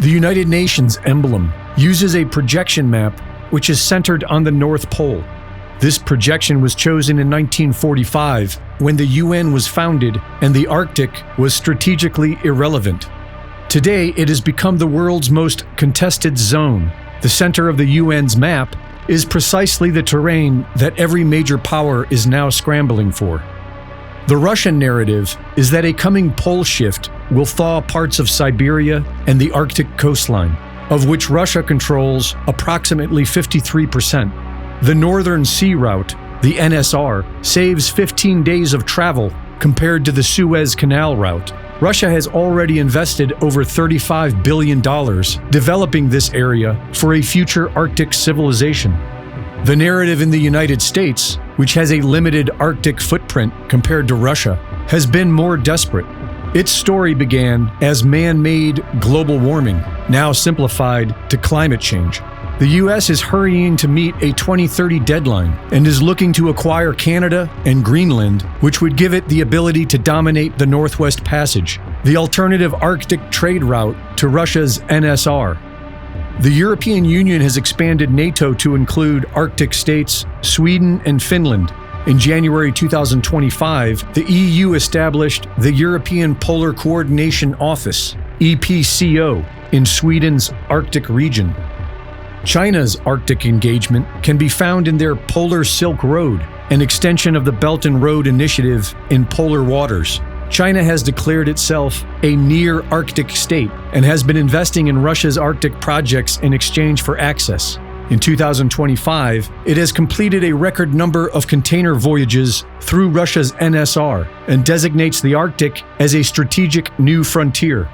The United Nations emblem uses a projection map which is centered on the North Pole. This projection was chosen in 1945 when the UN was founded and the Arctic was strategically irrelevant. Today, it has become the world's most contested zone. The center of the UN's map is precisely the terrain that every major power is now scrambling for. The Russian narrative is that a coming pole shift will thaw parts of Siberia and the Arctic coastline, of which Russia controls approximately 53%. The Northern Sea Route, the NSR, saves 15 days of travel compared to the Suez Canal route. Russia has already invested over $35 billion developing this area for a future Arctic civilization. The narrative in the United States, which has a limited Arctic footprint compared to Russia, has been more desperate. Its story began as man-made global warming, now simplified to climate change. The U.S. is hurrying to meet a 2030 deadline and is looking to acquire Canada and Greenland, which would give it the ability to dominate the Northwest Passage, the alternative Arctic trade route to Russia's NSR. The European Union has expanded NATO to include Arctic states, Sweden and Finland. In January 2025, the EU established the European Polar Coordination Office, EPCO, in Sweden's Arctic region. China's Arctic engagement can be found in their Polar Silk Road, an extension of the Belt and Road Initiative in polar waters. China has declared itself a near-Arctic state and has been investing in Russia's Arctic projects in exchange for access. In 2025, it has completed a record number of container voyages through Russia's NSR and designates the Arctic as a strategic new frontier.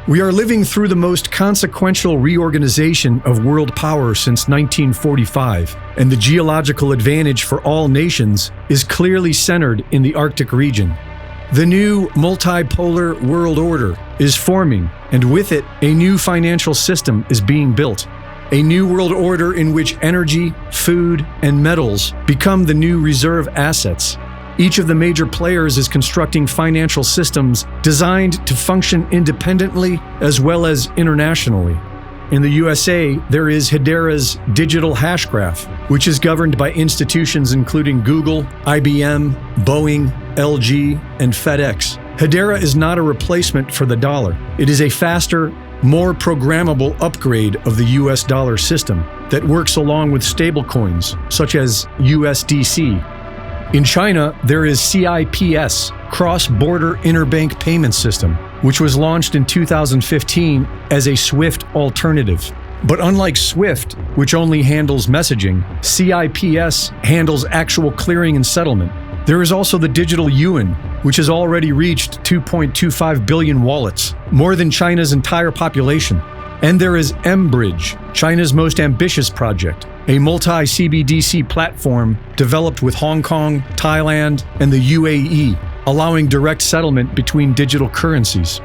We are living through the most consequential reorganization of world power since 1945, and the geological advantage for all nations is clearly centered in the Arctic region. The new multipolar world order is forming, and with it, a new financial system is being built. A new world order in which energy, food, and metals become the new reserve assets. Each of the major players is constructing financial systems designed to function independently as well as internationally. In the USA, there is Hedera's digital hash graph, which is governed by institutions including Google, IBM, Boeing, LG, and FedEx. Hedera is not a replacement for the dollar. It is a faster, more programmable upgrade of the US dollar system that works along with stablecoins, such as USDC. In China, there is CIPS, Cross-Border Interbank Payment System, which was launched in 2015 as a SWIFT alternative. But unlike SWIFT, which only handles messaging, CIPS handles actual clearing and settlement. There is also the digital yuan, which has already reached 2.25 billion wallets, more than China's entire population. And there is mBridge, China's most ambitious project, a multi-CBDC platform developed with Hong Kong, Thailand, and the UAE, allowing direct settlement between digital currencies.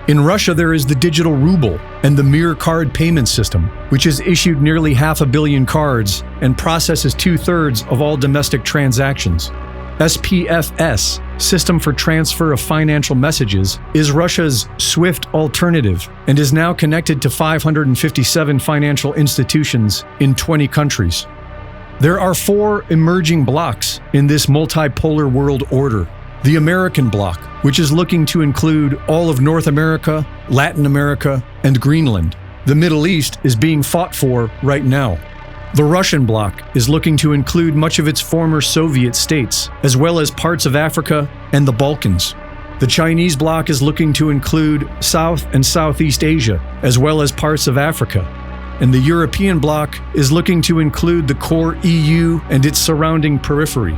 In Russia, there is the digital ruble and the Mir card payment system, which has issued nearly 500 million cards and processes 2/3 of all domestic transactions. SPFS, System for Transfer of Financial Messages, is Russia's SWIFT alternative and is now connected to 557 financial institutions in 20 countries. There are 4 emerging blocks in this multipolar world order. The American bloc, which is looking to include all of North America, Latin America, and Greenland. The Middle East is being fought for right now. The Russian bloc is looking to include much of its former Soviet states, as well as parts of Africa and the Balkans. The Chinese bloc is looking to include South and Southeast Asia, as well as parts of Africa. And the European bloc is looking to include the core EU and its surrounding periphery.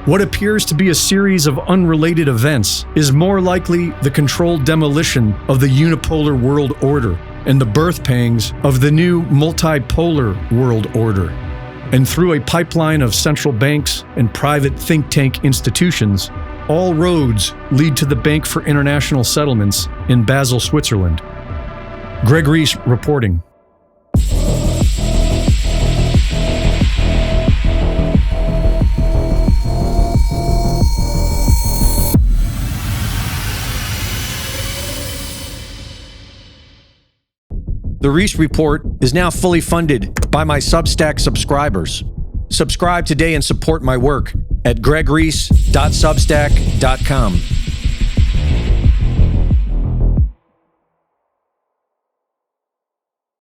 What appears to be a series of unrelated events is more likely the controlled demolition of the unipolar world order and the birth pangs of the new multipolar world order. And through a pipeline of central banks and private think tank institutions, all roads lead to the Bank for International Settlements in Basel, Switzerland. Greg Reese reporting. The Reese Report is now fully funded by my Substack subscribers. Subscribe today and support my work at gregreese.substack.com.